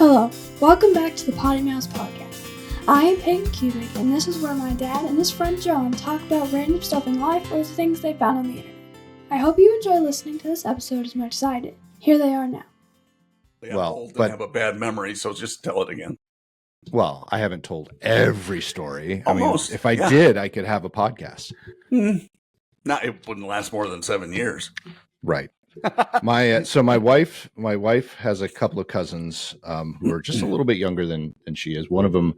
Hello, welcome back to the PoddiMouths podcast. I am Peyton Cubic, and this is where my dad and his friend John talk about random stuff in life or the things they found on the internet. I hope you enjoy listening to this episode as much as I did. Here they are now. I'm old and have a bad memory, so just tell it again. Well, I haven't told every story. Almost. I mean, if I did, I could have a podcast. Not, it wouldn't last more than 7 years. Right. My wife has a couple of cousins who are just a little bit younger than she is. One of them,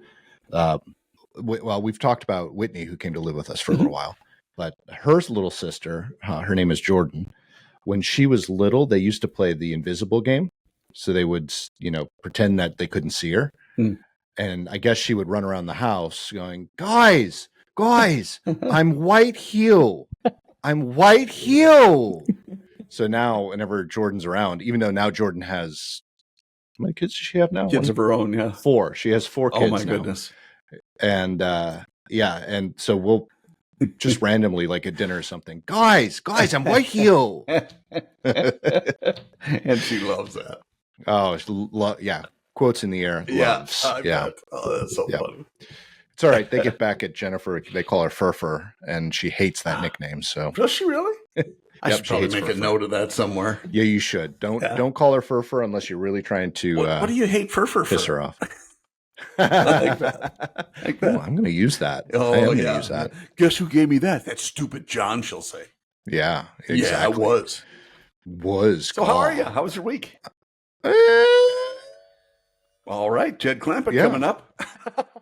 we've talked about Whitney, who came to live with us for a little while, but her little sister, her name is Jordan. When she was little, they used to play the invisible game. So they would, pretend that they couldn't see her. And I guess she would run around the house going, guys, I'm White Hugh. So now whenever Jordan's around, even though now Jordan has, how many kids does she have now? Kids of her own, yeah. 4. She has 4 kids. Oh my now. goodness. And and so we'll just randomly, like at dinner or something, guys, I'm White Hugh. And she loves that. Oh, quotes in the air. Loves. Yeah. Oh, that's so funny. It's all right. They get back at Jennifer. They call her Furfur, and she hates that nickname. So does she really? I should probably make a note of that somewhere. Yeah, you should. Don't call her Furfur unless you're really trying to. What do you hate Furfur piss for? her off. Like that. Oh, I'm going to use that. Oh, I am going to use that. Guess who gave me that? That stupid John, she'll say. Yeah, exactly. Yeah, it was. So how are you? How was your week? All right, Jed Clampett coming up.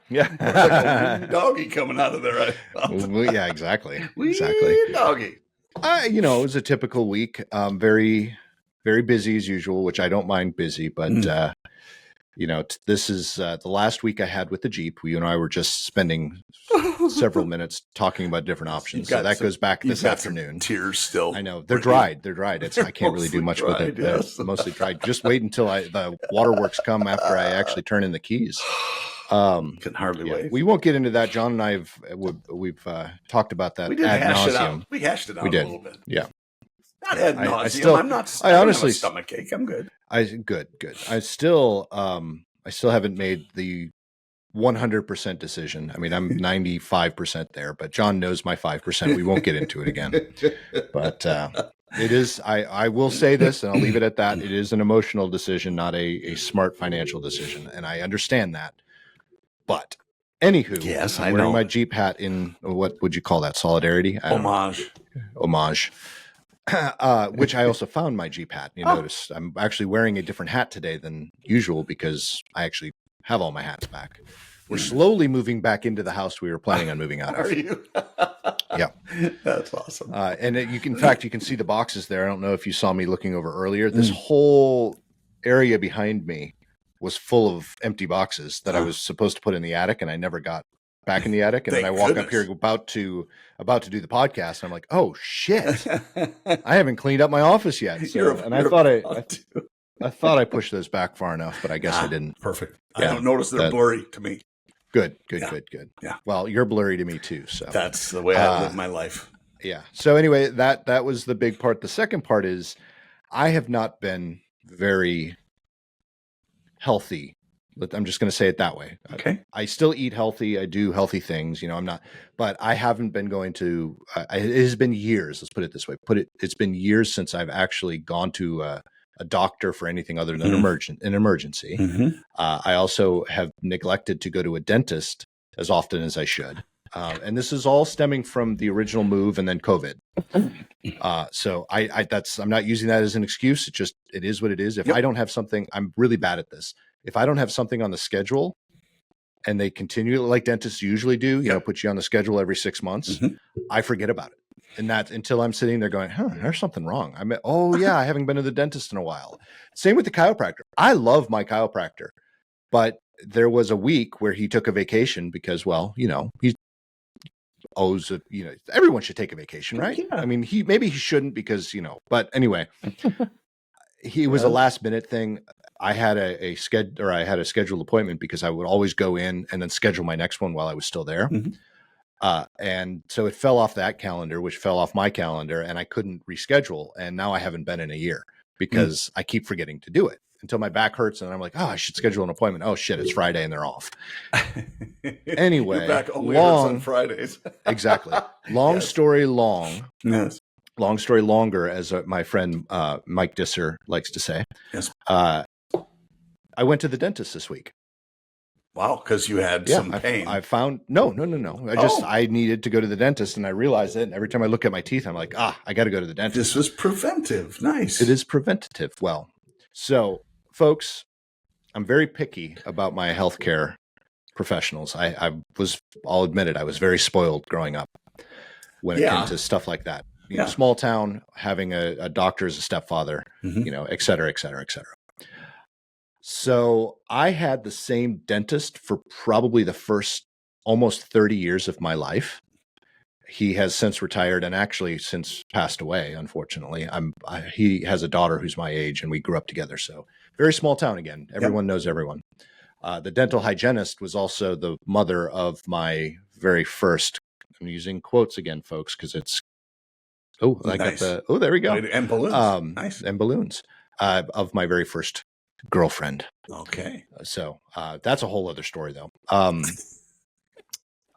Yeah. Like a doggy coming out of there. Yeah, exactly. Wee doggy. It was a typical week. Very, very busy as usual, which I don't mind busy, but this is the last week I had with the Jeep. You and I were just spending several minutes talking about different options. So that goes back this afternoon. Tears still. I know they're dried. I can't really do much with it. Yes. Mostly dried. Just wait until the waterworks come after I actually turn in the keys. Can hardly wait. We won't get into that. John and we've talked about that. We did hash it out. We hashed it out a little bit. Yeah. Not ad nauseum. I honestly have a stomach ache. I'm good. Good. I still haven't made the 100% decision. I mean, I'm 95% there, but John knows my 5%. We won't get into it again. But it is. I will say this, and I'll leave it at that. It is an emotional decision, not a smart financial decision, and I understand that. But anywho, yes, I'm wearing my Jeep hat in what would you call that? Solidarity? Homage. Which I also found my Jeep hat. You notice I'm actually wearing a different hat today than usual because I actually have all my hats back. We're slowly moving back into the house we were planning on moving out of. Are you? Yeah. That's awesome. And you can see the boxes there. I don't know if you saw me looking over earlier. This whole area behind me was full of empty boxes that I was supposed to put in the attic, and I never got back in the attic. And then I walk up here about to do the podcast, and I'm like, oh shit, I haven't cleaned up my office yet. So, I thought I pushed those back far enough, but I guess I didn't. Perfect. Yeah, I don't notice they're blurry to me. Good. Yeah. Well, you're blurry to me too. So that's the way I live my life. Yeah. So anyway, that was the big part. The second part is I have not been very healthy. I'm just going to say it that way. Okay. I still eat healthy. I do healthy things. I'm not, but I haven't been going to, it has been years. Let's put it this way. It's been years since I've actually gone to a doctor for anything other than an emergency. I also have neglected to go to a dentist as often as I should. And this is all stemming from the original move and then COVID. So I'm not using that as an excuse. It is what it is. If I don't have something, I'm really bad at this. If I don't have something on the schedule and they continue like dentists usually do, put you on the schedule every 6 months, I forget about it. And that's until I'm sitting there going, there's something wrong. I haven't been to the dentist in a while. Same with the chiropractor. I love my chiropractor, but there was a week where he took a vacation because, he's owes everyone should take a vacation, right? Yeah. I mean, maybe he shouldn't because, but anyway, he was a last minute thing. I had a scheduled appointment because I would always go in and then schedule my next one while I was still there. And so it fell off that calendar, which fell off my calendar, and I couldn't reschedule. And now I haven't been in a year because I keep forgetting to do it. until my back hurts, and I'm like, oh, I should schedule an appointment. Oh shit, it's Friday and they're off. Anyway, your back only hurts on Fridays. Exactly. Long story long. Yes. Long story longer, as my friend Mike Disser likes to say. Yes. I went to the dentist this week. Wow, because you had some pain. I found no. I needed to go to the dentist, and I realized it. And every time I look at my teeth, I'm like, I got to go to the dentist. This was preventive. Nice. It is preventative. Well, so folks, I'm very picky about my healthcare professionals. I'll admit it. I was very spoiled growing up when it came to stuff like that. You know, small town, having a doctor as a stepfather, et cetera, et cetera, et cetera. So I had the same dentist for probably the first almost 30 years of my life. He has since retired and actually since passed away, unfortunately. He has a daughter who's my age, and we grew up together. So very small town again. Everyone knows everyone. The dental hygienist was also the mother of my very first, I'm using quotes again, folks, because it's, nice. there we go. And balloons. Nice. And balloons of my very first girlfriend. Okay. So that's a whole other story, though.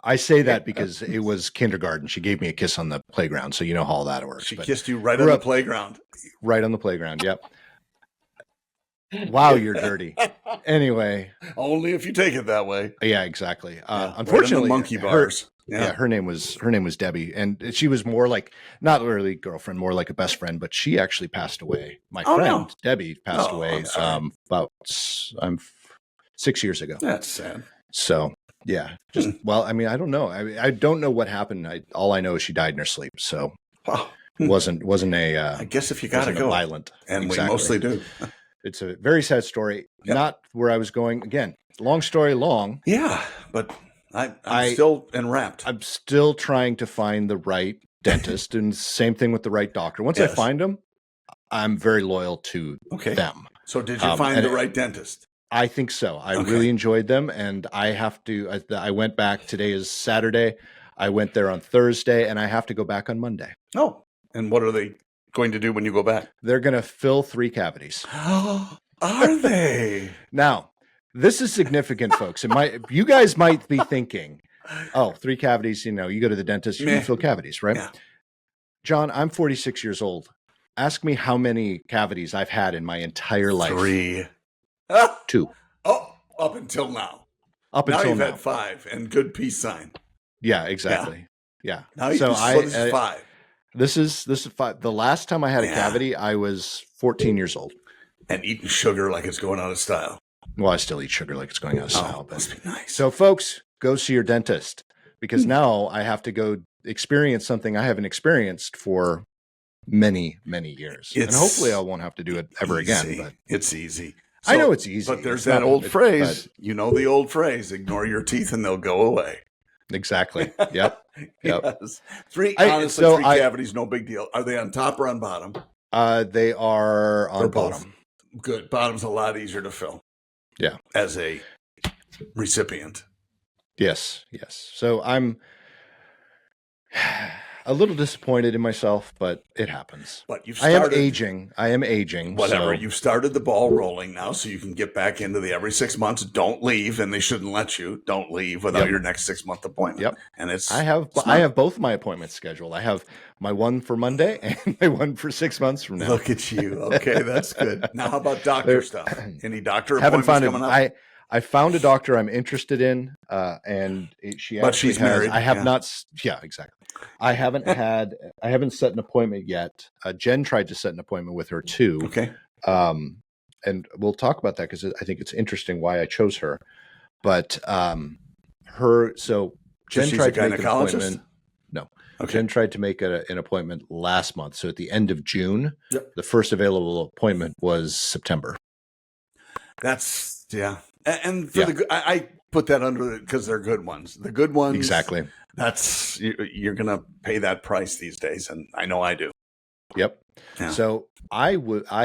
I say that because it was kindergarten. She gave me a kiss on the playground, so you know how all that works. She kissed you right on the playground. Right on the playground, yep. Wow, you're dirty. Anyway. Only if you take it that way. Yeah, exactly. Unfortunately, right monkey bars. Her name was Debbie, and she was more like, not really girlfriend, more like a best friend, but she actually passed away. My friend Debbie passed away about 6 years ago. That's sad. So yeah, I mean, I don't know. I don't know what happened. All I know is she died in her sleep. So wasn't a. I guess if you got to go violent, and we mostly do. It's a very sad story. Yep. Not where I was going. Again, long story long. Yeah, but I'm still enwrapped. I'm still trying to find the right dentist, and same thing with the right doctor. Once I find them, I'm very loyal to them. So did you find the right dentist? I think so. I really enjoyed them, and I have to. I went back. Today is Saturday. I went there on Thursday, and I have to go back on Monday. Oh, and what are they going to do when you go back? They're going to fill 3 cavities. Are they? Now, this is significant, folks. You guys might be thinking, 3 cavities, you go to the dentist, you can fill cavities, right? Yeah. John, I'm 46 years old. Ask me how many cavities I've had in my entire life. 3. 2. Oh, up until now. Now you've had 5, and good peace sign. Yeah, exactly. Yeah. Now this is 5. This is 5. The last time I had a cavity, I was 14 years old. And eating sugar like it's going out of style. Well, I still eat sugar like it's going out of style. But must be nice. So, folks, go see your dentist, because now I have to go experience something I haven't experienced for many, many years. And hopefully I won't have to do it ever again. But it's easy. So, I know it's easy. But there's that old phrase. You know the old phrase, ignore your teeth and they'll go away. Exactly. Yep. Yes. 3 cavities, no big deal. Are they on top or on bottom? They are on bottom. Good. Bottom's a lot easier to fill. Yeah. As a recipient. Yes. So I'm a little disappointed in myself, but it happens. But I am aging. Whatever. You've started the ball rolling now, so you can get back into the every 6 months. Don't leave, and they shouldn't let you. Don't leave without your next 6-month appointment. Yep. And I have both my appointments scheduled. I have my one for Monday and my one for 6 months from now. Look at you. Okay, that's good. Now, how about doctor stuff? Any doctor appointments coming up? I found a doctor I'm interested in, and she's married. I have not. Yeah, exactly. I haven't set an appointment yet. Jen tried to set an appointment with her too. Okay. And we'll talk about that because I think it's interesting why I chose her. But Jen tried to make an appointment. No. Okay. Jen tried to make an appointment last month. So at the end of June, the first available appointment was September. That's And for I put that under because they're good ones. The good ones, exactly. That's you're gonna pay that price these days, and I know I do. Yep. Yeah. So I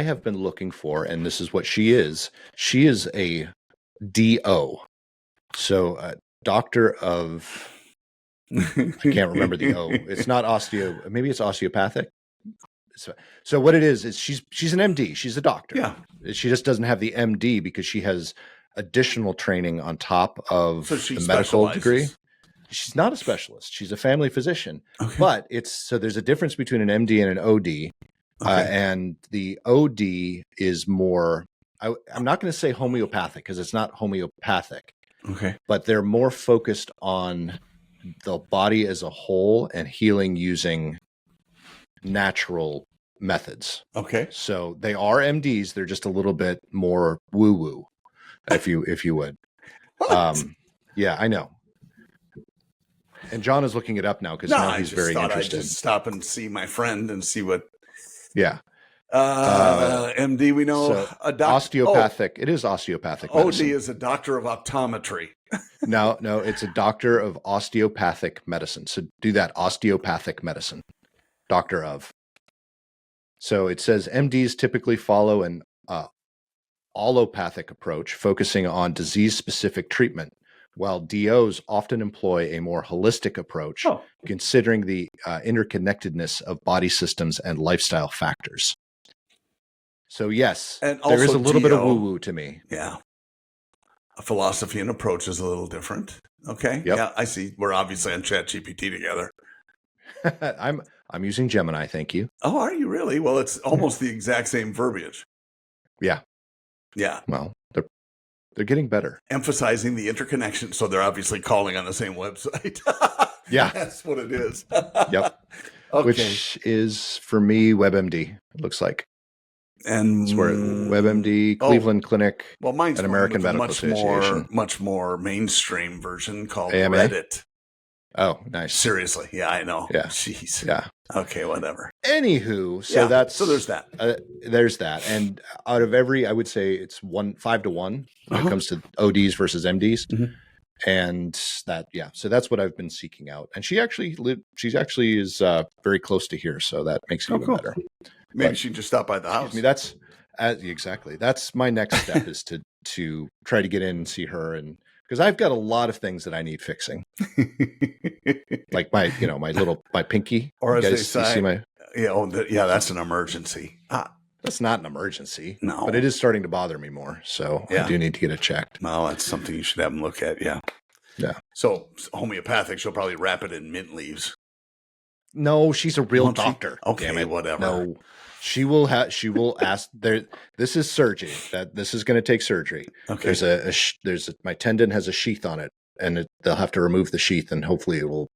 have been looking for, and this is what she is. She is a DO, so a doctor of. I can't remember the O. It's not osteo. Maybe it's osteopathic. So what it is she's an MD. She's a doctor. Yeah. She just doesn't have the MD because she has additional training on top of the medical degree. She's not a specialist. She's a family physician. Okay. But there's a difference between an MD and an OD. Okay. And the OD is more, I'm not going to say homeopathic because it's not homeopathic. Okay. But they're more focused on the body as a whole and healing using natural methods. Okay. So they are MDs. They're just a little bit more woo-woo, if you would. Yeah, I know. And John is looking it up now because now he's very interested. I'd just stop and see my friend and see what. Yeah. MD, we know osteopathic. It is osteopathic medicine. OD is a doctor of optometry. No, it's a doctor of osteopathic medicine. So do that, osteopathic medicine, doctor of. So it says MDs typically follow an allopathic approach, focusing on disease-specific treatment, while DOs often employ a more holistic approach, considering the interconnectedness of body systems and lifestyle factors. So yes, and there is a little bit of woo-woo to me. Yeah. A philosophy and approach is a little different. Okay. Yep. Yeah, I see. We're obviously on ChatGPT together. I'm using Gemini, thank you. Oh, are you really? Well, it's almost the exact same verbiage. Yeah. Yeah. Well, they're getting better. Emphasizing the interconnection. So they're obviously calling on the same website. Yeah. That's what it is. Yep. Okay. Which is, for me, WebMD, it looks like. And it's where WebMD, Cleveland Clinic, well, mine's an American Medical Association. Much more mainstream version called AMA? Reddit. Oh, nice. Seriously. Yeah, I know. Yeah. Jeez. Yeah. Okay, whatever. Anywho, so there's that. There's that. And out of every, I would say it's 5 to 1 when it comes to ODs versus MDs. Mm-hmm. And that, so that's what I've been seeking out. And she's actually is very close to here. So that makes it even better. Maybe she can just stop by the house. I mean, that's exactly. That's my next step is to try to get in and see her, and because I've got a lot of things that I need fixing, like my pinky. Or as they say, that's an emergency. That's not an emergency. No, but it is starting to bother me more. So I do need to get it checked. Well, that's something you should have them look at. Yeah. Yeah. So homeopathic, she'll probably wrap it in mint leaves. No, she's a real doctor. Okay, damn it. Whatever. No, she will ask there. This is surgery. This is going to take surgery. Okay. My tendon has a sheath on it, and they'll have to remove the sheath, and hopefully it will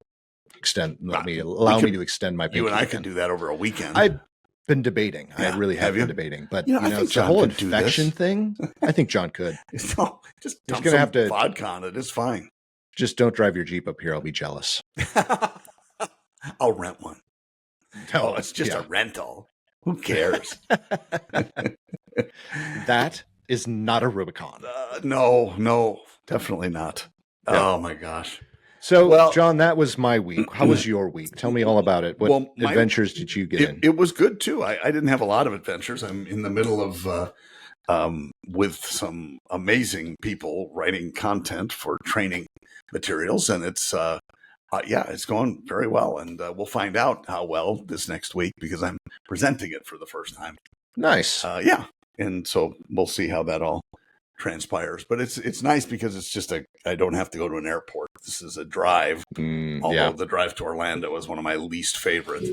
allow me to extend my pinky. You and I could do that over a weekend. I've been debating. I really have been debating, but it's a whole infection thing. I think John could. No, just he's going to have to vodka on it. It's fine. Just don't drive your Jeep up here. I'll be jealous. I'll rent one. No, it's just a rental. Who cares? That is not a Rubicon. No, definitely not. Yeah. Oh my gosh. So, John, that was my week. How was your week? Tell me all about it. What adventures did you get in? It was good too. I didn't have a lot of adventures. I'm in the middle of with some amazing people writing content for training materials, and it's going very well, and we'll find out how well this next week because I'm presenting it for the first time. Nice. And so we'll see how that all transpires. But it's nice because it's just I don't have to go to an airport. This is a drive. Although the drive to Orlando was one of my least favorite.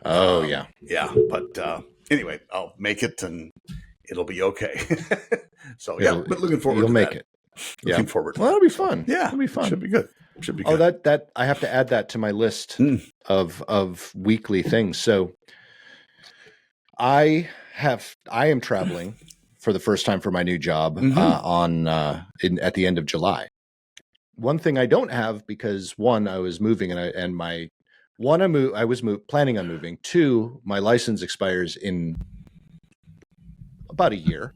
Oh yeah. Yeah. But anyway, I'll make it and it'll be okay. So but looking forward to you'll make it. Looking forward to Well, it'll be fun. Yeah. It'll be fun. Should be good. Should be good. Oh, that I have to add that to my list of weekly things. So I am traveling for the first time for my new job at the end of July. One thing I don't have because one, I was moving I was planning on moving. Two, my license expires in about a year.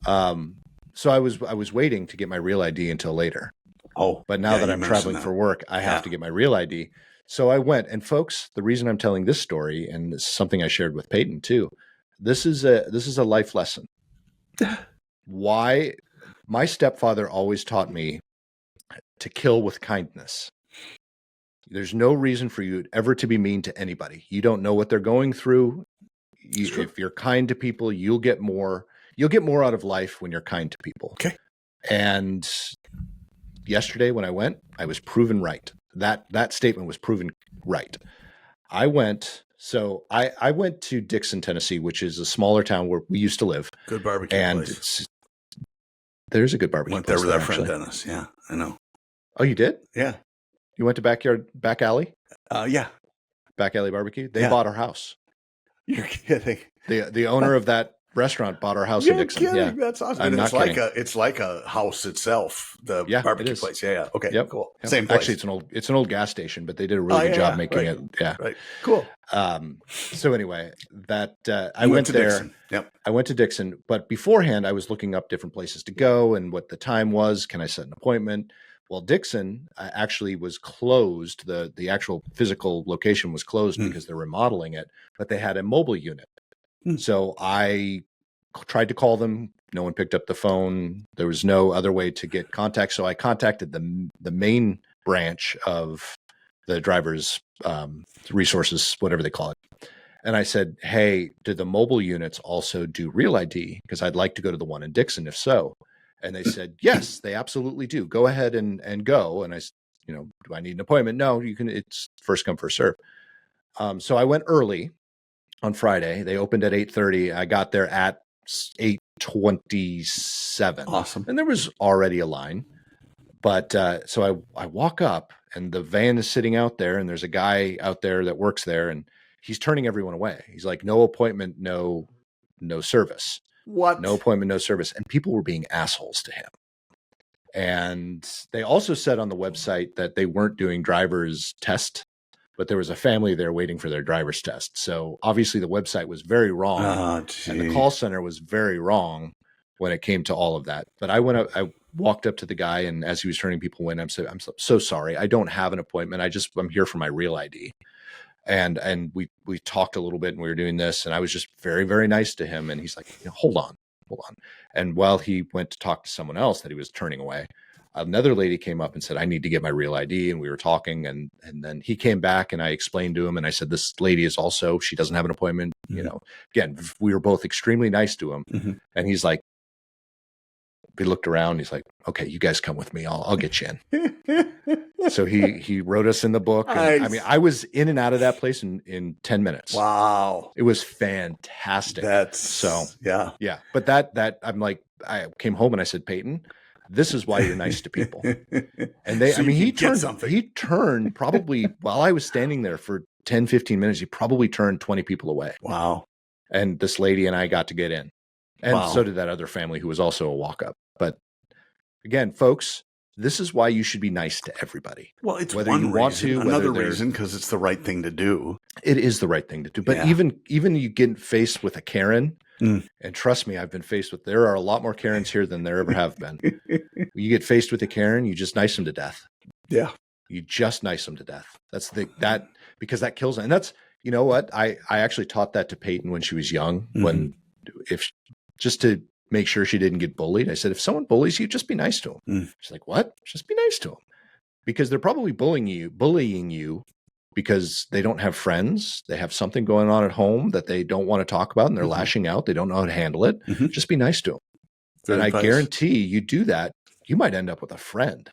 So I was waiting to get my real ID until later. Oh, but now that I'm traveling for work, I have to get my real ID. So I went, and folks, the reason I'm telling this story, and this is something I shared with Peyton too, this is a life lesson. Why my stepfather always taught me to kill with kindness. There's no reason for you ever to be mean to anybody. You don't know what they're going through. If you're kind to people, you'll get more out of life when you're kind to people. Okay. And yesterday when I went, I was proven right. That statement was proven right. I went to Dixon, Tennessee, which is a smaller town where we used to live. Good barbecue place. There's a good barbecue Went place there with our actually. friend Dennis. Yeah, I know. Oh, you did? Yeah. You went to back alley? Yeah. Back alley barbecue? They bought our house. You're kidding. The owner of that restaurant bought our house in Dixon. Kidding. Yeah, That's awesome. I'm not kidding. It's like a house itself. The barbecue place. Yeah. Okay. Yep. Cool. Yep. Same place. Actually, it's an old gas station, but they did a really good job making it. Yeah. Right. Cool. So anyway, I went there. Dixon. Yep. I went to Dixon, but beforehand I was looking up different places to go and what the time was. Can I set an appointment? Well, Dixon actually was closed. The actual physical location was closed because they're remodeling it, but they had a mobile unit. So I tried to call them. No one picked up the phone. There was no other way to get contact. So I contacted the main branch of the driver's resources, whatever they call it. And I said, hey, do the mobile units also do Real ID? Because I'd like to go to the one in Dixon, if so. And they said, yes, they absolutely do. Go ahead and go. And I said, do I need an appointment? No, you can. It's first come, first serve. So I went early on Friday. They opened at 8:30. I got there at 8:27. Awesome. And there was already a line. But so I walk up and the van is sitting out there and there's a guy out there that works there and he's turning everyone away. He's like, no appointment, no service. What? No appointment, no service. And people were being assholes to him. And they also said on the website that they weren't doing driver's test, but there was a family there waiting for their driver's test. So obviously the website was very wrong and the call center was very wrong when it came to all of that. But I walked up to the guy and as he was turning people in, I'm so sorry. I don't have an appointment. I'm here for my Real ID. And we talked a little bit and we were doing this and I was just very, very nice to him. And he's like, hold on. And while he went to talk to someone else that he was turning away, another lady came up and said, I need to get my Real ID. And we were talking and then he came back and I explained to him and I said, this lady is also, she doesn't have an appointment. Again, we were both extremely nice to him. And he's like, he looked around. He's like, okay, you guys come with me. I'll get you in. So he wrote us in the book. And, Nice. I mean, I was in and out of that place in 10 minutes. Wow. It was fantastic. Yeah. But that I'm like, I came home and I said, Peyton, this is why you're nice to people. And he turned probably while I was standing there for 10, 15 minutes, he probably turned 20 people away. Wow. And this lady and I got to get in. And so did that other family who was also a walk-up. But again, folks, this is why you should be nice to everybody. Well, it's whether one you reason. want to, Another reason, because it's the right thing to do. It is the right thing to do. But even you get faced with a Karen, and trust me, I've been faced with, there are a lot more Karens here than there ever have been. When you get faced with a Karen, you just nice them to death. Yeah. You just nice them to death. That's because that kills them. And that's, you know what? I actually taught that to Peyton when she was young, just to make sure she didn't get bullied. I said, if someone bullies you, just be nice to them. She's like, what? Just be nice to them. Because they're probably bullying you because they don't have friends. They have something going on at home that they don't want to talk about and they're lashing out. They don't know how to handle it. Just be nice to them. Good and advice. I guarantee you do that, you might end up with a friend.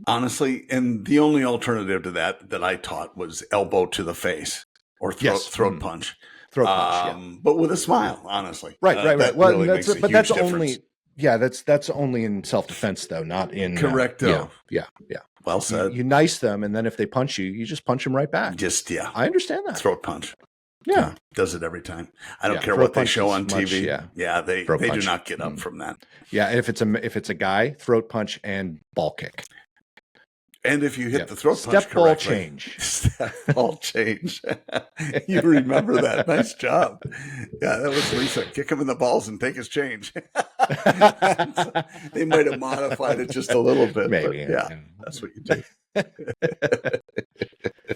Honestly, and the only alternative to that I taught was elbow to the face or throat punch. Throat punch, but with a smile, honestly. Right. Well, really that's only, that's only in self-defense though, not in correcto. Yeah. Well said. You nice them, and then if they punch you, you just punch them right back. I understand that. Throat punch. Yeah, does it every time. I don't care what they show on TV. They do not get up from that. Yeah, and if it's a guy, throat punch and ball kick. And if you hit the throat punch correctly, step ball change. You remember that? Nice job. Yeah, that was Lisa. Kick him in the balls and take his change. They might have modified it just a little bit. Maybe. That's what you do.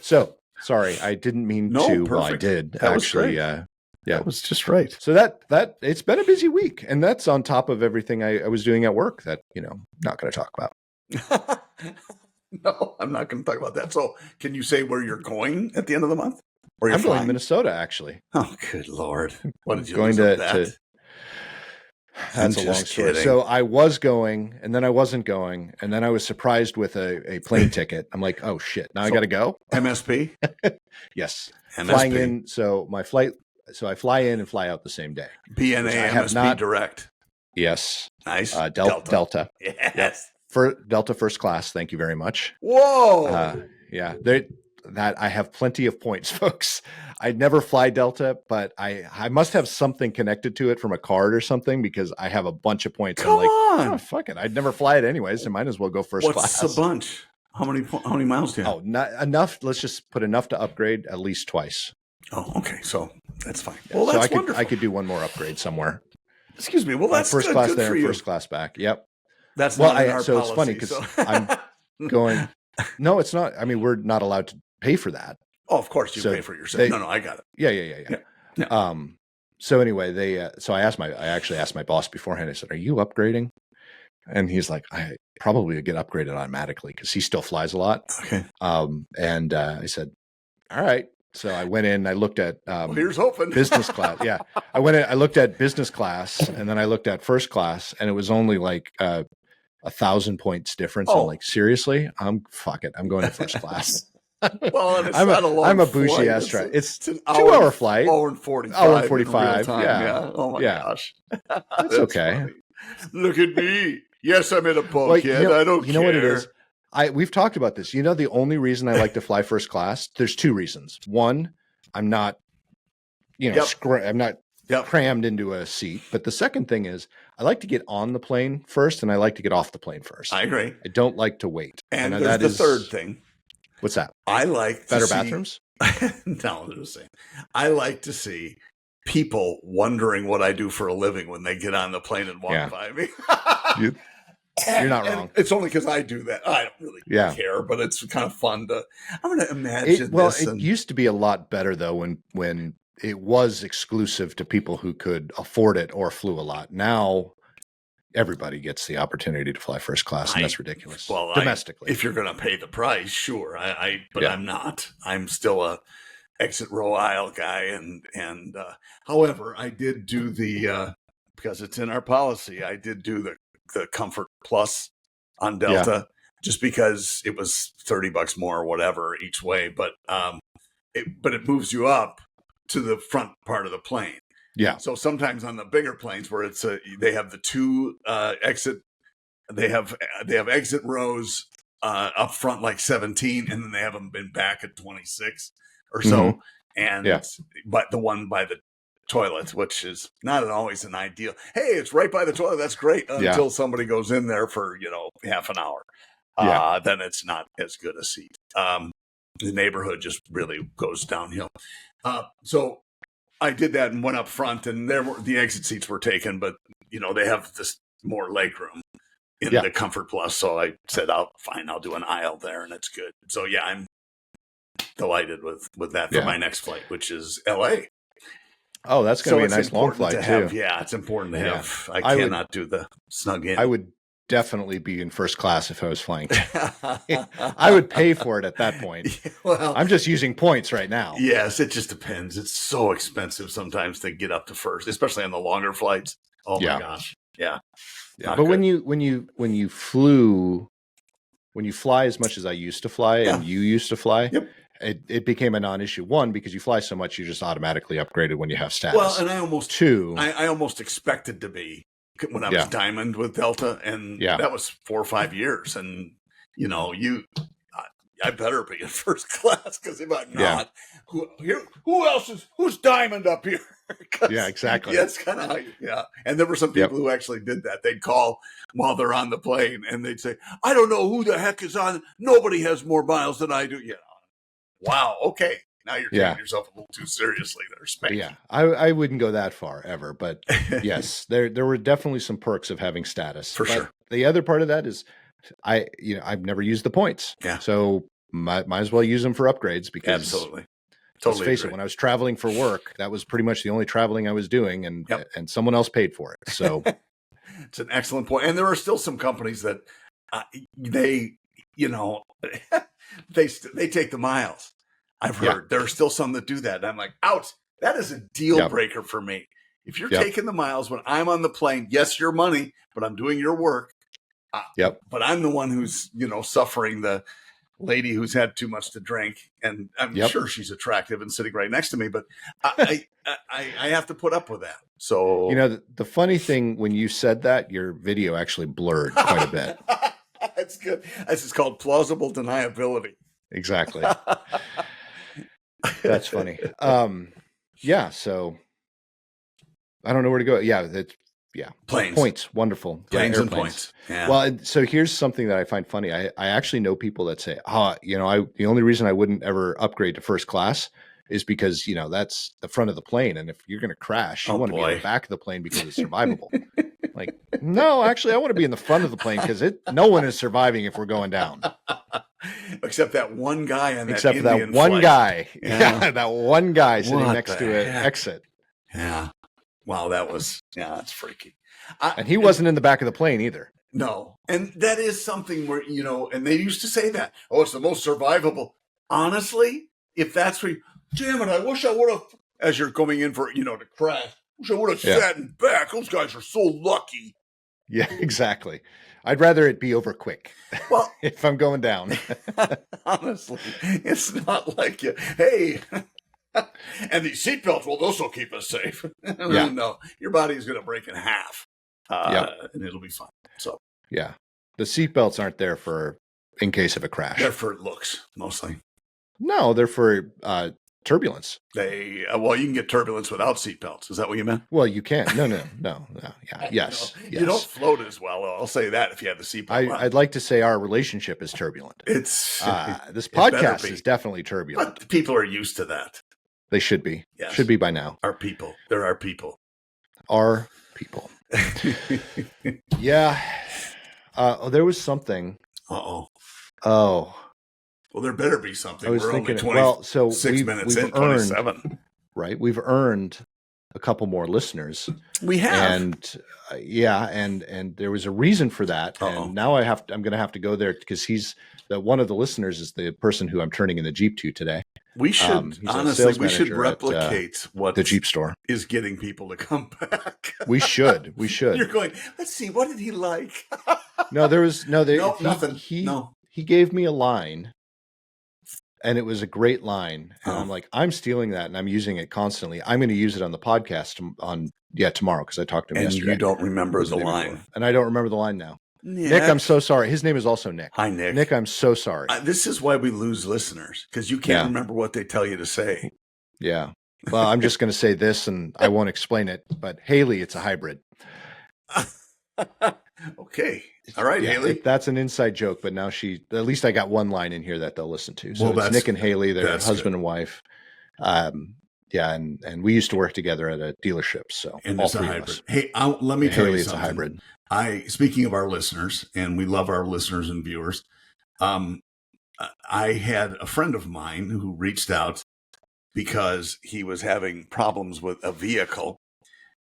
So sorry, I didn't mean to. Perfect. Well, I did that actually. That was just right. So that it's been a busy week, and that's on top of everything I was doing at work that not going to talk about. No, I'm not going to talk about that. So can you say where you're going at the end of the month? Or you're I'm going flying? to Minnesota, actually. Oh, good Lord. What did you Going lose a bet? That's a long story. So I was going, and then I wasn't going, and then I was surprised with a plane ticket. I'm like, oh shit, now I got to go. MSP? Yes. MSP. Flying in. So my flight, so I fly in and fly out the same day. BNA, MSP direct. Yes. Nice. Delta. Yes. Yep. For Delta first class. Thank you very much. Whoa. Yeah. That I have plenty of points, folks. I never fly Delta, but I must have something connected to it from a card or something because I have a bunch of points. Come on. Oh, fuck it. I'd never fly it anyways. I might as well go first class. What's a bunch? How many miles do you have? Oh, not enough. Let's just put enough to upgrade at least twice. Oh, okay. So that's fine. Yeah. Well, that's so wonderful. I could do one more upgrade somewhere. Excuse me. Well, that's first good. class Good there, for you. first class back. Yep. That's not in our so policy, it's funny because I'm going. No, it's not. I mean, we're not allowed to pay for that. Oh, of course you pay for yourself. No, I got it. Yeah. So anyway, so I actually asked my boss beforehand. I said, "Are you upgrading?" And he's like, "I probably get upgraded automatically because he still flies a lot." Okay. And I said, "All right." So I went in. I looked at here's hoping business class. Yeah, I went in. I looked at business class, and then I looked at first class, and it was only like 1,000 points difference. Oh. I'm like, seriously? Fuck it. I'm going to first class. Well, and it's not a long I'm a flight. bougie ass try. It's an 2-hour flight. Hour and 45. Hour and 45. Yeah. Oh my gosh. That's okay. Funny. Look at me. Yes, I'm in a boat, kid. I don't care. You know what it is? We've talked about this. You know, the only reason I like to fly first class, there's two reasons. One, I'm not, I'm not crammed into a seat. But the second thing is I like to get on the plane first and I like to get off the plane first. I agree. I don't like to wait. And there's the third thing. What's that? I like better bathrooms. No, they're the same. I like to see people wondering what I do for a living when they get on the plane and walk by me. You're not wrong. It's only because I do that. I don't really care, but it's kind of fun to. I'm going to imagine. It used to be a lot better though when it was exclusive to people who could afford it or flew a lot. Now everybody gets the opportunity to fly first class, and that's ridiculous. Well, domestically, if you're going to pay the price, sure. But I'm not. I'm still a exit row aisle guy, and however, I did do the because it's in our policy. I did do the Comfort Plus on Delta just because it was $30 more or whatever each way, but it moves you up to the front part of the plane. Yeah. So sometimes on the bigger planes where it's they have the two exit, they have exit rows up front like 17, and then they have them been back at 26 or so, but the one by the toilet, which is not always an ideal. Hey, it's right by the toilet. That's great until somebody goes in there for half an hour. Then it's not as good a seat. The neighborhood just really goes downhill. So I did that and went up front, and the exit seats were taken, but they have this more leg room in the Comfort Plus. So I said, I'll do an aisle there, and it's good. So I'm delighted with that for my next flight, which is LA. Oh, that's going to be a nice long flight too. Yeah, it's important to have. I cannot do the snug in. I would definitely be in first class if I was flying. I would pay for it at that point. Well, I'm just using points right now. Yes, it just depends. It's so expensive sometimes to get up to first, especially on the longer flights. Oh my gosh. Yeah. But when you fly as much as I used to fly and you used to fly, it became a non-issue. One, because you fly so much, you're just automatically upgraded when you have status. Well, and I almost expected to be when I was Diamond with Delta, and that was 4 or 5 years. And I better be in first class, because if I'm not, who's Diamond up here? Yeah, exactly. That's kind of how And there were some people who actually did that. They'd call while they're on the plane, and they'd say, "I don't know who the heck is on. Nobody has more miles than I do." Wow. Okay. Now you're taking yourself a little too seriously there, Spanky. Yeah. I wouldn't go that far ever, but yes, there were definitely some perks of having status. For sure. The other part of that is I've never used the points. Yeah. So might as well use them for upgrades, because absolutely. Let's face it, when I was traveling for work, that was pretty much the only traveling I was doing, and someone else paid for it. So it's an excellent point. And there are still some companies that they take the miles. I've heard there are still some that do that. And I'm like, out. That is a deal breaker for me. If you're taking the miles when I'm on the plane, yes, your money, but I'm doing your work. But I'm the one who's, suffering the lady who's had too much to drink. And I'm sure she's attractive and sitting right next to me, but I have to put up with that. So, the funny thing, when you said that, your video actually blurred quite a bit. That's good. This is called plausible deniability. Exactly. That's funny. So I don't know where to go. Planes. Points. Wonderful. Planes and points. Yeah. Well, so here's something that I find funny. I actually know people that say, the only reason I wouldn't ever upgrade to first class is because, that's the front of the plane. And if you're going to crash, you want to be in the back of the plane because it's survivable. Like, no, actually, I want to be in the front of the plane because no one is surviving if we're going down. Except that one guy on that Except Indian that one flight. guy. Yeah, that one guy sitting next to an exit. Yeah. Wow, that's freaky. And he wasn't in the back of the plane either. No. And that is something where, and they used to say that. Oh, it's the most survivable. Honestly, if that's where damn it, I wish I would have, as you're going in for, to crash, wish I would have sat in back. Those guys are so lucky. Yeah, exactly. I'd rather it be over quick. Well, if I'm going down. Honestly, it's not like hey, and these seatbelts, well, those will keep us safe. No, your body is going to break in half, and it'll be fine. So, the seatbelts aren't there in case of a crash. They're for looks mostly. No, they're for turbulence. You can get turbulence without seatbelts. Is that what you meant? Well, you can. No. Yeah. Yes. You don't float as well. I'll say that if you have the seatbelt. I'd like to say our relationship is turbulent. This podcast is definitely turbulent. But people are used to that. They should be. Yes. Should be by now. Our people. They're our people. Our people. Yeah. There was something. Uh-oh. Oh. Well, there better be something. I was We're thinking, only 6 minutes in, 27. Right. We've earned a couple more listeners. We have. And and there was a reason for that. Uh-oh. And now I'm going to have to go there because one of the listeners is the person who I'm turning in the Jeep to today. We should, honestly, we should replicate what the Jeep store is getting people to come back. We should. You're going, let's see, what did he like? Nothing. He gave me a line. And it was a great line. And I'm like, I'm stealing that and I'm using it constantly. I'm going to use it on the podcast tomorrow because I talked to him yesterday. And you don't remember the line. Before. And I don't remember the line now. Yeah. Nick, I'm so sorry. His name is also Nick. Hi, Nick. Nick, I'm so sorry. This is why we lose listeners because you can't remember what they tell you to say. Yeah. Well, I'm just going to say this and I won't explain it. But Haley, it's a hybrid. Okay. All right, Haley. That's an inside joke, but now at least I got one line in here that they'll listen to. So it's Nick and Haley, they're husband and wife. And we used to work together at a delership. So and it's a hybrid. Hey, let me tell you something. It's a hybrid. Speaking of our listeners, and we love our listeners and viewers, I had a friend of mine who reached out because he was having problems with a vehicle.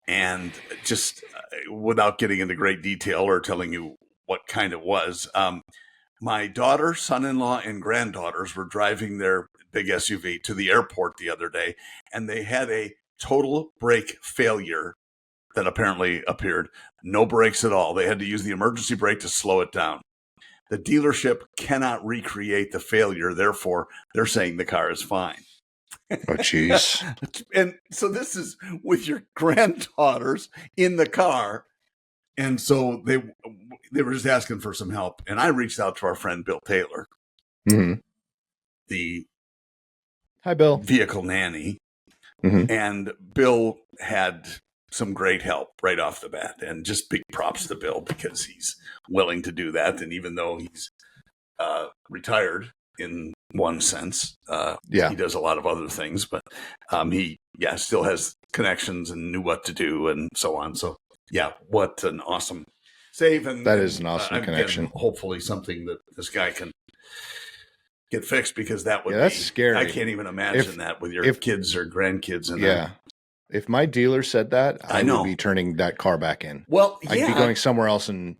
And just without getting into great detail or telling you what kind it was, my daughter, son-in-law, and granddaughters were driving their big SUV to the airport the other day, and they had a total brake failure that apparently appeared. No brakes at all. They had to use the emergency brake to slow it down. The dealership cannot recreate the failure. Therefore, they're saying the car is fine. Oh, jeez. And so this is with your granddaughters in the car. And so they were just asking for some help. And I reached out to our friend, Bill Taylor, the Hi, Bill. vehicle nanny. And Bill had some great help right off the bat. And just big props to Bill because he's willing to do that. And even though he's retired in one sense, he does a lot of other things, but he still has connections and knew what to do and so on. So what an awesome save. And that is an awesome connection. Hopefully something that this guy can get fixed because that would that's scary. I can't even imagine that with your kids or grandkids. And if my dealer said that, I would be turning that car back in. Well, I'd be going somewhere else and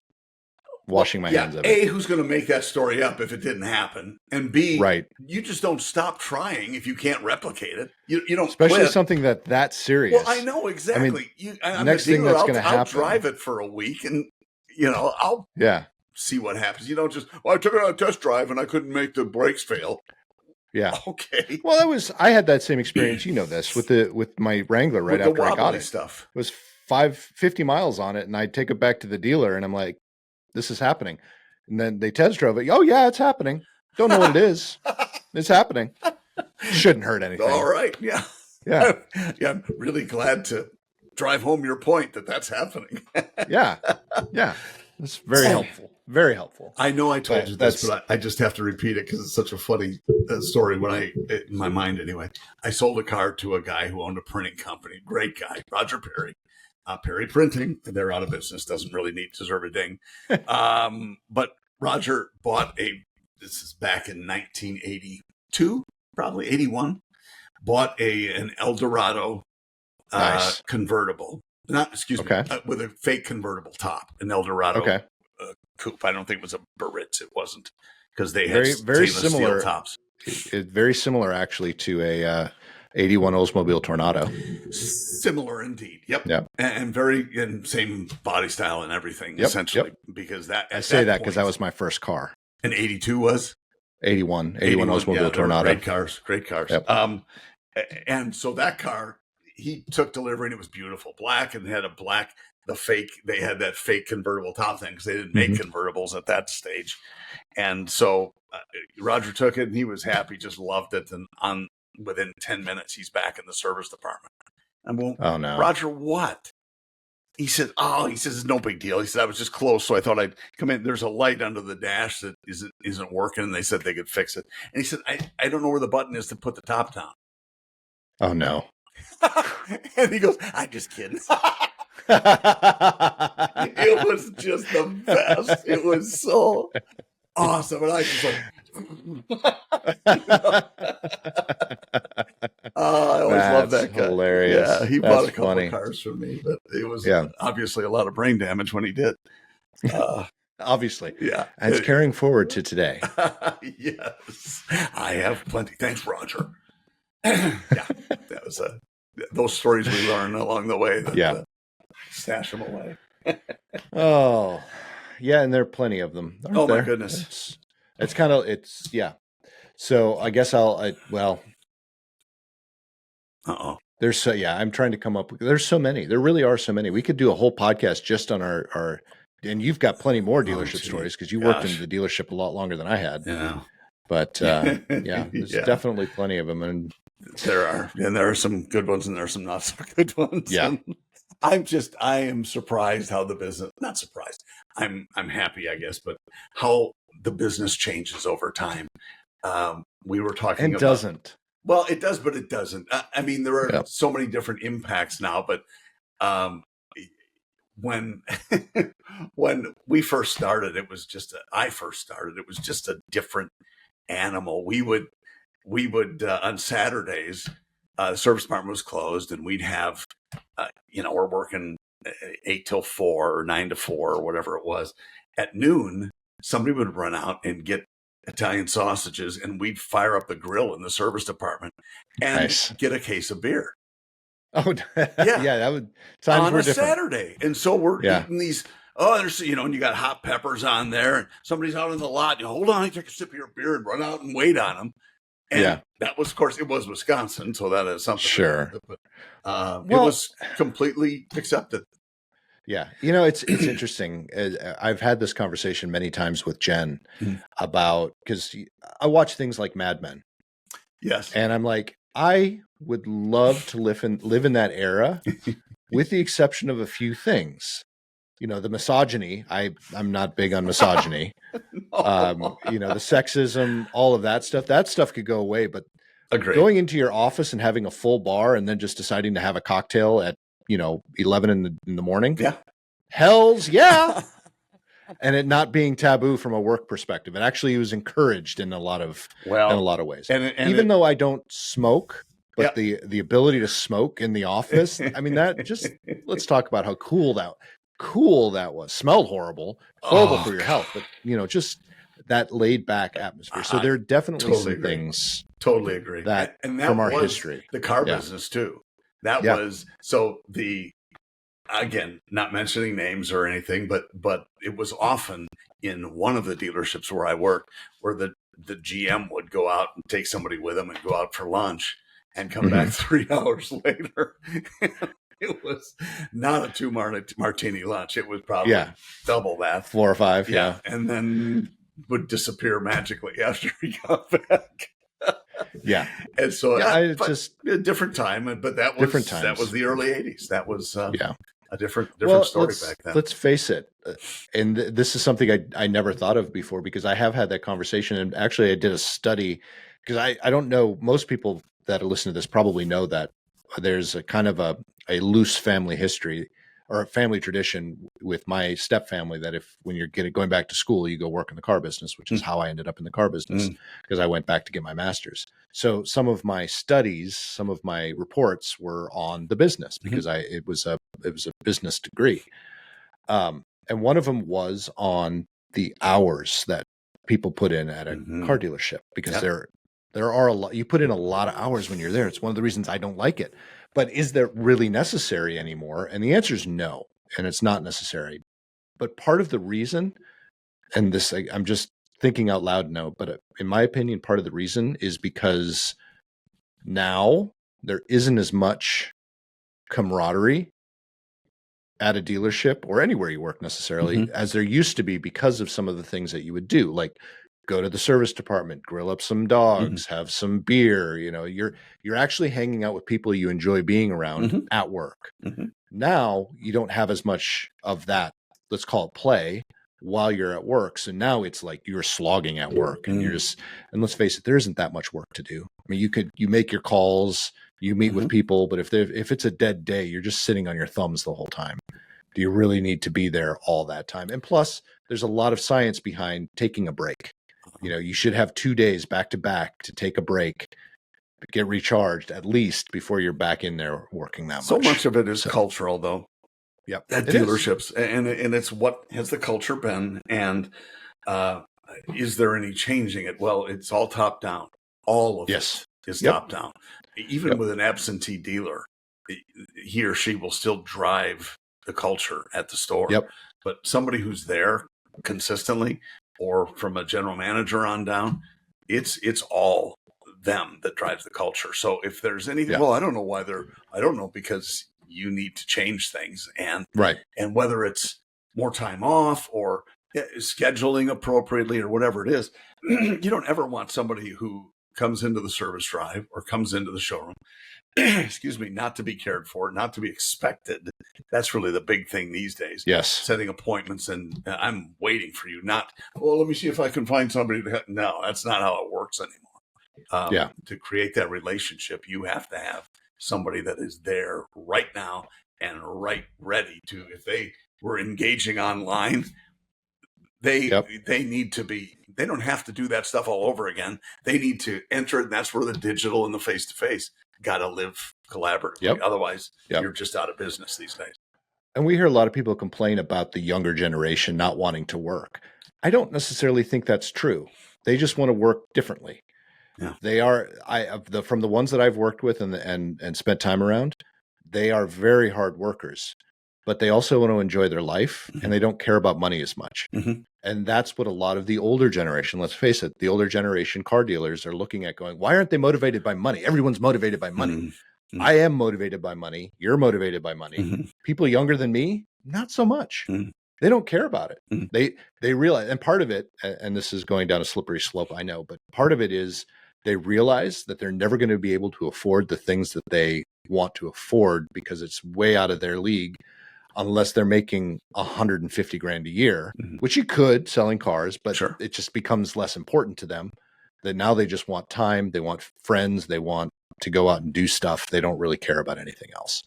washing my hands of it. A, who's going to make that story up if it didn't happen? And B, Right. you just don't stop trying if you can't replicate it. You don't Especially quit. something that serious. Well, I know exactly. I'm next thing that's going to happen. I'll drive it for a week and, I'll see what happens. You don't just, I took it on a test drive and I couldn't make the brakes fail. Yeah. Okay. Well, I had that same experience. You know this with my Wrangler right after I got it. Stuff. It was 50 miles on it, and I take it back to the dealer, and I'm like, "This is happening." And then they test drove it. Oh yeah, it's happening. Don't know what it is. It's happening. Shouldn't hurt anything. All right. Yeah. Yeah. Yeah. I'm really glad to drive home your point that's happening. Yeah. Yeah. It's very helpful. Very helpful. I know I told you this, but I just have to repeat it because it's such a funny story. In my mind anyway, I sold a car to a guy who owned a printing company. Great guy, Roger Perry. Perry Printing. They're out of business. Doesn't really deserve a ding. But Roger bought this is back in 1982, probably 81, bought an Eldorado nice. Convertible. With a fake convertible top, an Eldorado coupe. I don't think it was a Baritz. It wasn't, because they had very similar steel tops. Very similar, actually, to a 81 Oldsmobile Tornado. Similar indeed. Yep. Yep. And same body style and everything, essentially. Yep. Because that I say that because that was my first car. And 82 was 81 Oldsmobile Tornado. Great cars. Yep. And so that car, he took delivery, and it was beautiful, black, and had they had that fake convertible top thing because they didn't make convertibles at that stage. And so Roger took it, and he was happy, just loved it. And within 10 minutes, he's back in the service department. I'm going, oh no, Roger, what? He says, it's no big deal. He said, I was just close, so I thought I'd come in. There's a light under the dash that isn't working, and they said they could fix it. And he said, I don't know where the button is to put the top down. Oh no. And he goes, I'm just kidding. It was just the best. It was so awesome. And I just I always loved that guy. Hilarious. Yeah, he bought a couple of cars from me, but it was obviously a lot of brain damage when he did. Obviously. Yeah. And it's carrying forward to today. Yes. I have plenty. Thanks, Roger. That was those stories we learn along the way. Stash them away. Oh, yeah, and there are plenty of them. Oh my goodness! It's kind of So I guess There's I'm trying to come up with. There's so many. There really are so many. We could do a whole podcast just on our. And you've got plenty more dealership stories because you worked in the dealership a lot longer than I had. Yeah. But there's definitely plenty of them, and there are some good ones, and there are some not so good ones. Yeah. And I am surprised how the business. Not surprised. I'm happy, I guess, but how the business changes over time. We were talking about. Doesn't. Well, it does, but it doesn't. I mean, there are so many different impacts now, but when we first started, it was just a different animal. We would on Saturdays, the service department was closed, and we'd have, we're working 8 till 4 or 9 to 4 or whatever it was. At noon, somebody would run out and get Italian sausages, and we'd fire up the grill in the service department and get a case of beer. Oh, yeah, that would times on were a different. Saturday, and so we're eating these. Oh, there's and you got hot peppers on there, and somebody's out in the lot. Hold on, take a sip of your beer and run out and wait on them. And that was, of course, it was Wisconsin, so that is something. Sure, but it was completely accepted. Yeah, it's interesting. I've had this conversation many times with Jen about, because I watch things like Mad Men. Yes, and I'm like, I would love to live in that era, with the exception of a few things. The misogyny. I'm not big on misogyny. No. The sexism, all of that stuff. That stuff could go away. But going into your office and having a full bar and then just deciding to have a cocktail at 11 in the morning. Yeah. Hells yeah. And it not being taboo from a work perspective. It actually was encouraged in a lot of ways. And even though I don't smoke, but the ability to smoke in the office, I mean, that just, let's talk about how cool that. cool that was. Smelled horrible, horrible for your health, but just that laid back atmosphere. So there are definitely totally some agree. things Totally agree. that and that from our was history. the car Yeah. business too. That Yeah. was so again, not mentioning names or anything, but it was often in one of the dealerships where I worked, where the GM would go out and take somebody with him and go out for lunch and come back 3 hours later. It was not a 2 martini lunch. It was probably double that, 4 or 5. Yeah. And then would disappear magically after he got back. Yeah. And so just a different time, but that was different times. That was the early 80s. That was a different story back then. Let's face it. And this is something I never thought of before, because I have had that conversation. And actually I did a study, because I don't know, most people that listen to this probably know that there's a kind of a loose family history or a family tradition with my step family, that when you're going back to school, you go work in the car business, which is how I ended up in the car business, because I went back to get my master's. So some of my studies, some of my reports were on the business, because it was a business degree. And one of them was on the hours that people put in at a car dealership, because there are a lot, you put in a lot of hours when you're there. It's one of the reasons I don't like it. But is that really necessary anymore? And the answer is no, and it's not necessary. But part of the reason, and this, I'm just thinking out loud now, but in my opinion, part of the reason is because now there isn't as much camaraderie at a dealership or anywhere you work necessarily as there used to be, because of some of the things that you would do, like go to the service department, grill up some dogs, have some beer. You're actually hanging out with people you enjoy being around at work. Now you don't have as much of that, let's call it play, while you're at work. So now it's like you're slogging at work, and and let's face it, there isn't that much work to do. I mean, you make your calls, you meet with people, but if it's a dead day, you're just sitting on your thumbs the whole time. Do you really need to be there all that time? And plus, there's a lot of science behind taking a break. You should have 2 days back to back to take a break, get recharged at least before you're back in there working that much. So much of it is cultural, though. Yep. At dealerships. And it's what has the culture been? And is there any changing it? Well, it's all top down. All of it is top down. Even with an absentee dealer, he or she will still drive the culture at the store. But somebody who's there consistently, or from a general manager on down, it's all them that drives the culture. So if there's anything, well, I don't know, because you need to change things, and whether it's more time off or scheduling appropriately or whatever it is, you don't ever want somebody who comes into the service drive or comes into the showroom, excuse me, not to be cared for, not to be expected. That's really the big thing these days. Yes. Setting appointments and I'm waiting for you. Not, well, let me see if I can find somebody to. No, that's not how it works anymore. To create that relationship, you have to have somebody that is there right now and ready to, if they were engaging online, they need to be, they don't have to do that stuff all over again. They need to enter it, and that's where the digital and the face-to-face got to live collaboratively. Otherwise, you're just out of business these days. And we hear a lot of people complain about the younger generation not wanting to work. I don't necessarily think that's true. They just want to work differently. They are, from the ones that I've worked with and spent time around, they are very hard workers, but they also want to enjoy their life, and they don't care about money as much. And that's what a lot of the older generation, let's face it, the older generation car dealers are looking at, going, why aren't they motivated by money? Everyone's motivated by money. I am motivated by money. You're motivated by money. People younger than me, not so much. They don't care about it. They realize, and part of it, and this is going down a slippery slope, I know, but part of it is they realize that they're never going to be able to afford the things that they want to afford, because it's way out of their league, unless they're making $150,000 a year, which you could selling cars, but it just becomes less important to them. That now they just want time, they want friends, they want to go out and do stuff. They don't really care about anything else.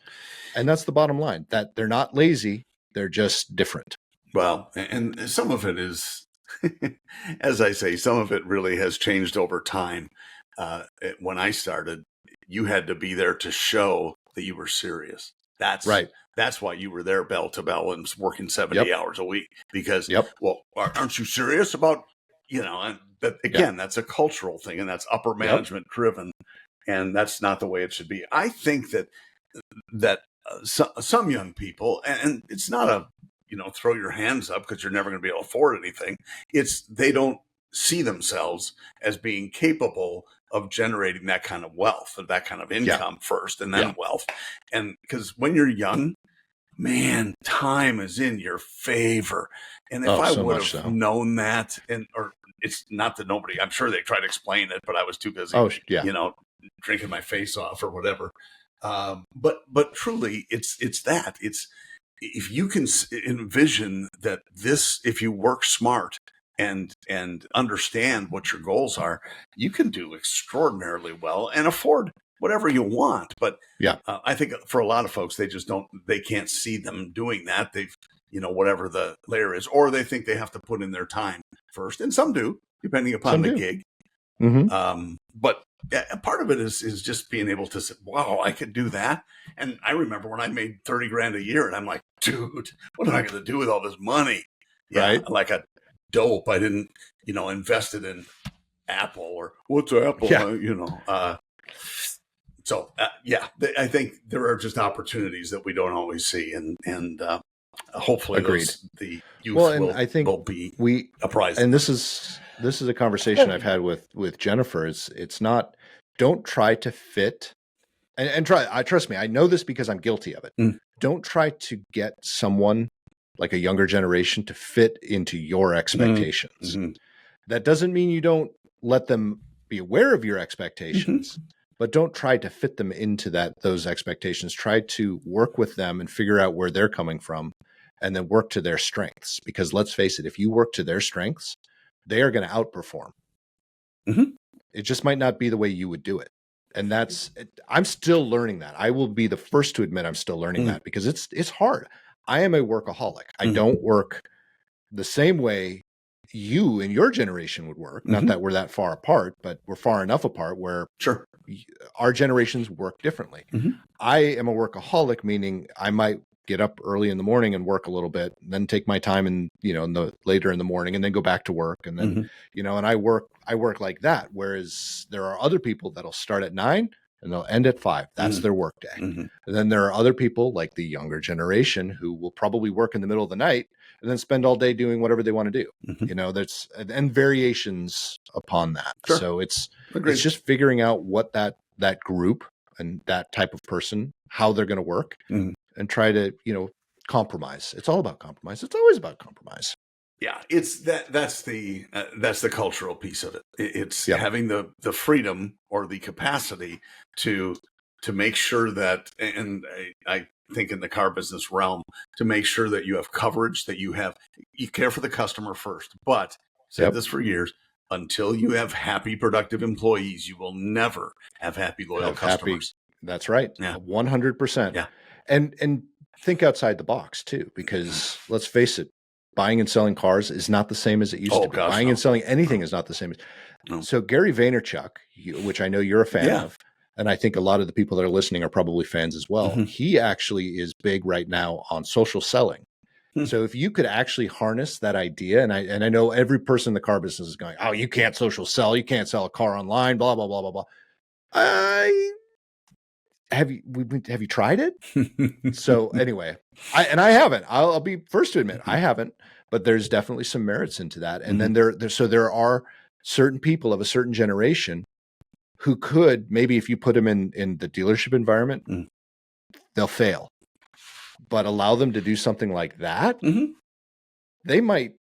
And that's the bottom line, that they're not lazy, they're just different. Well, and some of it is, as I say, some of it really has changed over time. When I started, you had to be there to show that you were serious. That's Right. that's why you were there bell to bell and working 70 hours a week, because, Yep. well, aren't you serious about, and but again, that's a cultural thing, and that's upper Yep. management driven, and that's not the way it should be. I think that some young people, and it's not a, throw your hands up because you're never going to be able to afford anything. It's they don't see themselves as being capable of generating that kind of wealth or that kind of income first and then wealth. And because when you're young, man, time is in your favor. And if I so would much have so. known that, or it's not that nobody, I'm sure they tried to explain it, but I was too busy, drinking my face off or whatever. But truly, it's that. It's, if you can envision that if you work smart and understand what your goals are, you can do extraordinarily well and afford whatever you want. But I think for a lot of folks, they can't see them doing that. They've, whatever the layer is, or they think they have to put in their time first. And some do, depending upon the gig. Mm-hmm. But part of it is just being able to say, wow, I could do that. And I remember when I made 30 grand a year and I'm like, dude, what am I going to do with all this money? Right. Like a dope. I didn't, invest it in Apple, or what's Apple? I think there are just opportunities that we don't always see. And hopefully the youth will be apprised. And this is a conversation I've had with Jennifer. It's not, don't try to fit and trust me, I know this because I'm guilty of it. Don't try to get someone like a younger generation to fit into your expectations. That doesn't mean you don't let them be aware of your expectations, but don't try to fit them into those expectations. Try to work with them and figure out where they're coming from, and then work to their strengths. Because let's face it, if you work to their strengths, they are going to outperform. It just might not be the way you would do it. And I'm still learning that. I will be the first to admit I'm still learning that, because it's hard. I am a workaholic. I don't work the same way you and your generation would work. Not that we're that far apart, but we're far enough apart where our generations work differently. I am a workaholic, meaning I might get up early in the morning and work a little bit, and then take my time in later in the morning, and then go back to work. And then, and I work like that. Whereas there are other people that'll start at 9 and they'll end at 5. That's their work day. And then there are other people like the younger generation who will probably work in the middle of the night and then spend all day doing whatever they want to do. There's and variations upon that. So it's just figuring out what that group and that type of person, how they're going to work, and try to, compromise. It's all about compromise. It's always about compromise. Yeah, it's that's the cultural piece of it. It's having the freedom or the capacity to make sure that, and I think in the car business realm, to make sure that you have coverage, that you care for the customer first. But said this for years, until you have happy, productive employees, you will never have happy, loyal customers. That's right. 100%. Yeah. And think outside the box too, because let's face it, buying and selling cars is not the same as it used to be. Buying and selling anything is not the same. So Gary Vaynerchuk, which I know you're a fan of, and I think a lot of the people that are listening are probably fans as well. He actually is big right now on social selling. So if you could actually harness that idea, and I know every person in the car business is going, oh, you can't social sell, you can't sell a car online, blah, blah, blah, blah, blah. Have you tried it? So anyway, I haven't. I'll be first to admit I haven't, but there's definitely some merits into that. And then there are certain people of a certain generation who could, maybe if you put them in the dealership environment, they'll fail. But allow them to do something like that, they might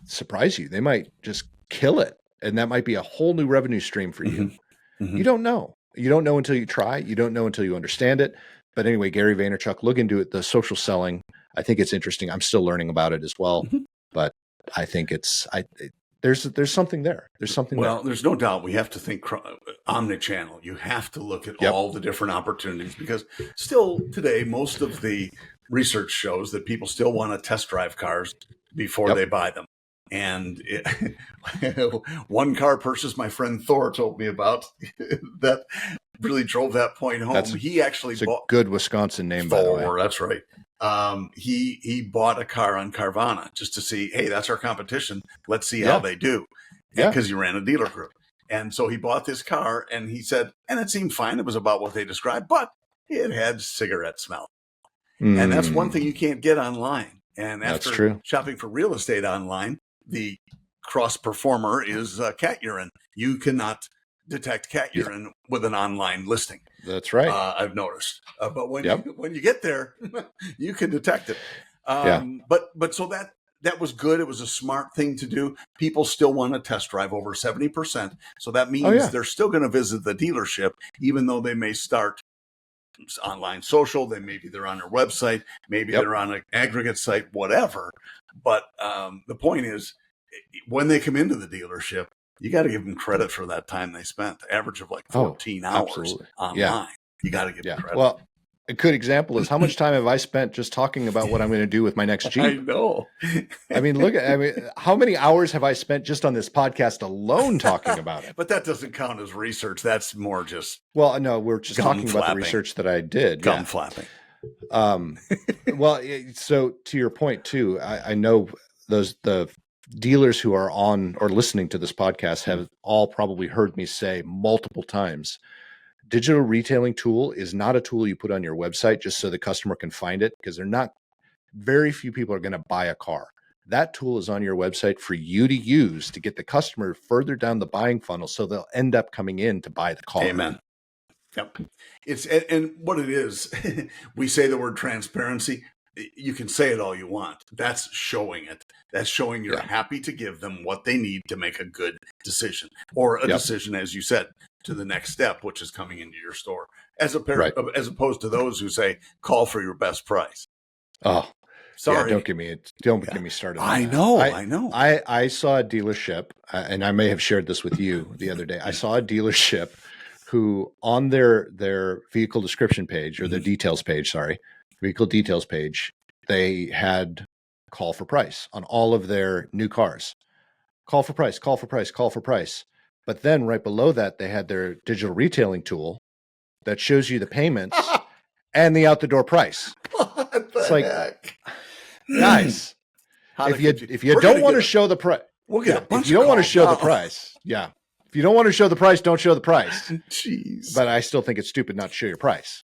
surprise you. They might just kill it. And that might be a whole new revenue stream for you. You don't know. You don't know until you try. You don't know until you understand it. But anyway, Gary Vaynerchuk, look into it. The social selling, I think it's interesting. I'm still learning about it as well. But I think there's something there. There's something there. Well, there's no doubt we have to think omni-channel. You have to look at all the different opportunities, because still today, most of the research shows that people still want to test drive cars before they buy them. And one car purchase my friend Thor told me about that really drove that point home. He actually bought a good Wisconsin name, by the way. That's right. He bought a car on Carvana just to see, hey, that's our competition. Let's see how they do. Because he ran a dealer group. And so he bought this car, and he said, and it seemed fine. It was about what they described, but it had cigarette smell. And that's one thing you can't get online. And after shopping for real estate online, the cross performer is cat urine. You cannot detect cat urine with an online listing. That's right. I've noticed. But when you get there, you can detect it. But so that was good. It was a smart thing to do. People still want to test drive, over 70%. So that means they're still going to visit the dealership, even though they may start online social. Maybe they're on their website. Maybe they're on an aggregate site, whatever. But the point is, when they come into the dealership, you got to give them credit for that time they spent. The average of like 14 hours online. Yeah. You got to give them credit. Well, a good example is how much time have I spent just talking about what I'm going to do with my next Jeep? I know. How many hours have I spent just on this podcast alone talking about it? But that doesn't count as research. That's more just. Well, no, we're just talking about the research that I did. Gum flapping. Well, so to your point too, I know the dealers who are on or listening to this podcast have all probably heard me say multiple times, digital retailing tool is not a tool you put on your website just so the customer can find it, because very few people are going to buy a car. That tool is on your website for you to use to get the customer further down the buying funnel, so they'll end up coming in to buy the car. Amen. Yep. And what it is, we say the word transparency. You can say it all you want. That's showing it. That's showing you're happy to give them what they need to make a good decision, or a decision, as you said, to the next step, which is coming into your store, as opposed to those who say, call for your best price. Oh, sorry. Don't get me started. I know. I saw a dealership, and I may have shared this with you the other day. I saw a dealership who on their vehicle description page, or their vehicle details page, they had call for price on all of their new cars. Call for price, call for price, call for price. But then right below that, they had their digital retailing tool that shows you the payments and the out the door price. It's like, guys, if you don't want to show the price, we'll get a bunch. If you don't want to show the price, if you don't want to show the price, don't show the price. Jeez. But I still think it's stupid not to show your price.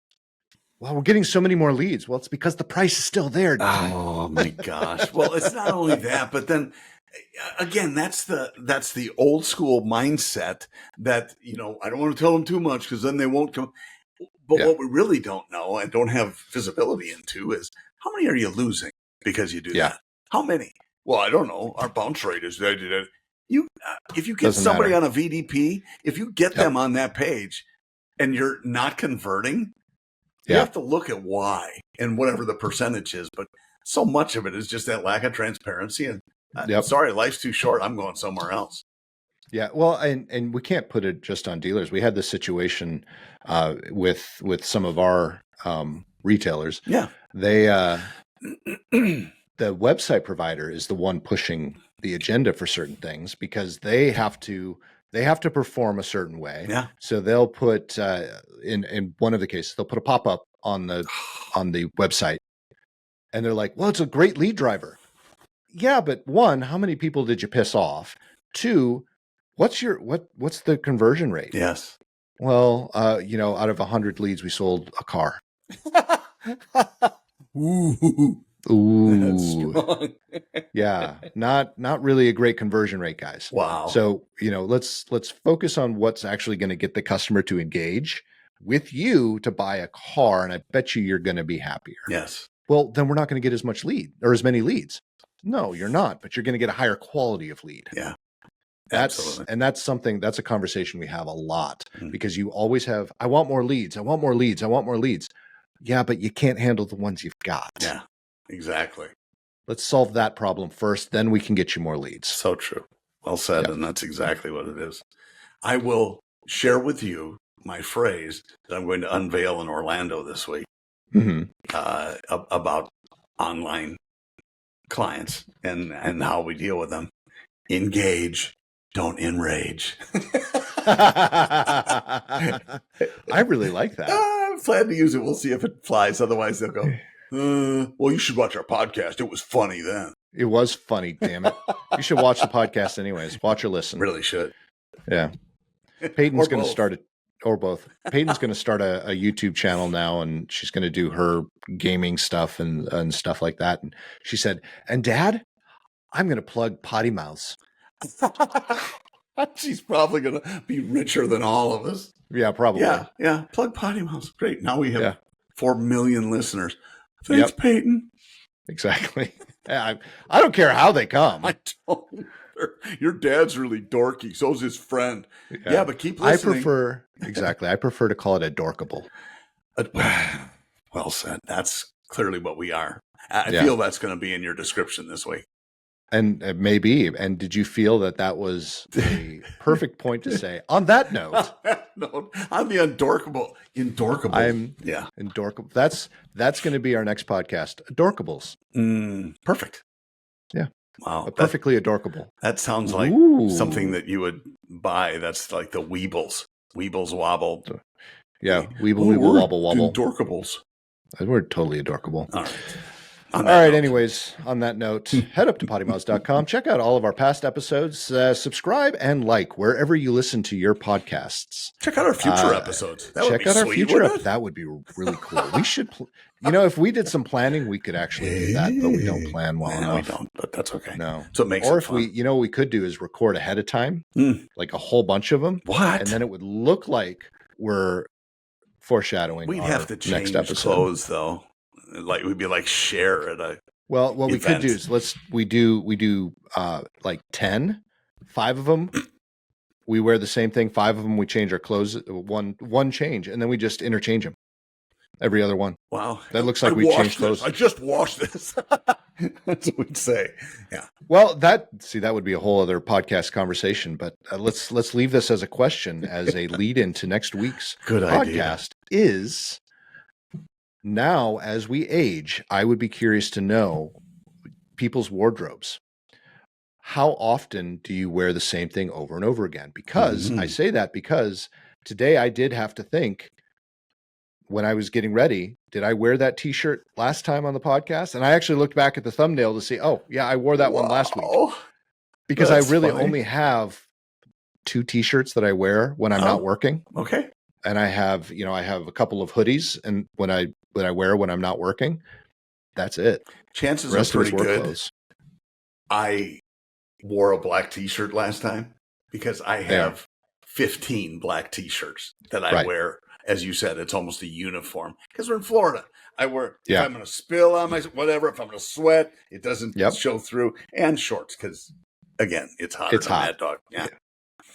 Well, we're getting so many more leads. Well, it's because the price is still there. Oh my gosh. Well, it's not only that, but then again, that's the old school mindset that, I don't want to tell them too much because then they won't come. But what we really don't know and don't have visibility into is, how many are you losing because you do that? How many? Well, I don't know. Our bounce rate is if you get somebody on a VDP, if you get them on that page and you're not converting, you have to look at why and whatever the percentage is. But so much of it is just that lack of transparency. And sorry, life's too short. I'm going somewhere else. Yeah, well, and we can't put it just on dealers. We had this situation with some of our retailers. Yeah, they the website provider is the one pushing the agenda for certain things, because they have to perform a certain way. Yeah. So they'll put in one of the cases, they'll put a pop-up on the website, and they're like, well, it's a great lead driver. Yeah, but one, how many people did you piss off? Two, what's the conversion rate? Yes. Well, out of 100 leads, we sold a car. Ooh. That's strong. Yeah, not really a great conversion rate, guys. Wow. So, let's focus on what's actually going to get the customer to engage with you to buy a car, and I bet you're going to be happier. Yes. Well, then we're not going to get as many leads. No, you're not, but you're going to get a higher quality of lead. Yeah. That's a conversation we have a lot, because you always have, I want more leads. I want more leads. I want more leads. Yeah, but you can't handle the ones you've got. Yeah, exactly. Let's solve that problem first. Then we can get you more leads. So true. Well said. Yep. And that's exactly what it is. I will share with you my phrase that I'm going to unveil in Orlando this week about online clients and how we deal with them. Engage, don't enrage. I really like that. I plan to use it. We'll see if it flies. Otherwise, they'll go, well, you should watch our podcast. It was funny then. It was funny, damn it. You should watch the podcast anyways. Watch or listen. Really should. Yeah. Peyton's Or going to both. start it, or both. Peyton's going to start a YouTube channel now, and she's going to do her gaming stuff and stuff like that. And she said, and Dad, I'm going to plug PoddiMouths. She's probably going to be richer than all of us. Yeah, probably. Yeah. Plug PoddiMouths. Great. Now we have Yeah. 4 million listeners. Thanks, Yep. Peyton. Exactly. I don't care how they come. I don't. Your dad's really dorky. So's his friend. Yeah, but keep listening. I prefer to call it adorkable. Well said. That's clearly what we are. I Yeah. feel that's going to be in your description this week. And maybe. And did you feel that was a perfect point to say? On that note, No, I'm the undorkable. Yeah. Adorkable. That's going to be our next podcast. Adorkables. Perfect. Yeah. Wow. Perfectly adorkable. That sounds like Ooh. something that you would buy. That's like the Weebles. Weebles wobble. Yeah. Weeble wobble wobble. Dorkables. We're totally adorkable. All right. All right. Anyways, on that note, head up to PoddiMouths.com. Check out all of our past episodes. Subscribe and like wherever you listen to your podcasts. Check out our future episodes. That would Check be out our sweet, future wouldn't episodes. it? That would be really cool. We should, if we did some planning, we could actually do that, but we don't plan well enough. We don't, but that's okay. No. So it makes Or it if fun. what we could do is record ahead of time, like a whole bunch of them. What? And then it would look like we're foreshadowing We'd our have to next change episode. clothes, though. Like we'd be like Cher at a. Well, what we could do event. is we do like 10, 5 of them. We wear the same thing. 5 of them, we change our clothes. One change, and then we just interchange them. Every other one. Wow. That looks like we changed clothes. I just washed this. That's what we'd say. Yeah. Well, that would be a whole other podcast conversation. But let's leave this as a question, as a lead into next week's Good podcast. Is now, as we age, I would be curious to know people's wardrobes. How often do you wear the same thing over and over again? Because I say that because today I did have to think, when I was getting ready, did I wear that t-shirt last time on the podcast? And I actually looked back at the thumbnail to see, oh yeah, I wore that one last week. Because That's I really funny. only have 2 t-shirts that I wear when I'm not working. Okay. And I have a couple of hoodies and when I wear when I'm not working. That's it. Chances The rest are of it's pretty work good. clothes. I wore a black t-shirt last time because I have 15 black t-shirts that I wear. As you said, it's almost a uniform because we're in Florida. I wear, if I'm going to spill on whatever, if I'm going to sweat, it doesn't show through, and shorts because, again, it's hot. It's hot. Mad Dog.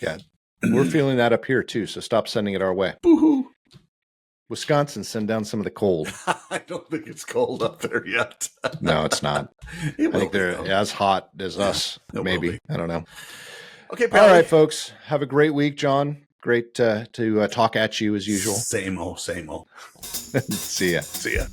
Yeah. We're feeling that up here too, so stop sending it our way. Boo-hoo. Wisconsin, send down some of the cold. I don't think it's cold up there yet. No, it's not. I think they're as hot as us, It maybe. will be. I don't know. Okay, All right, folks. Have a great week, John. Great to talk at you as usual. Same old. See ya. See ya.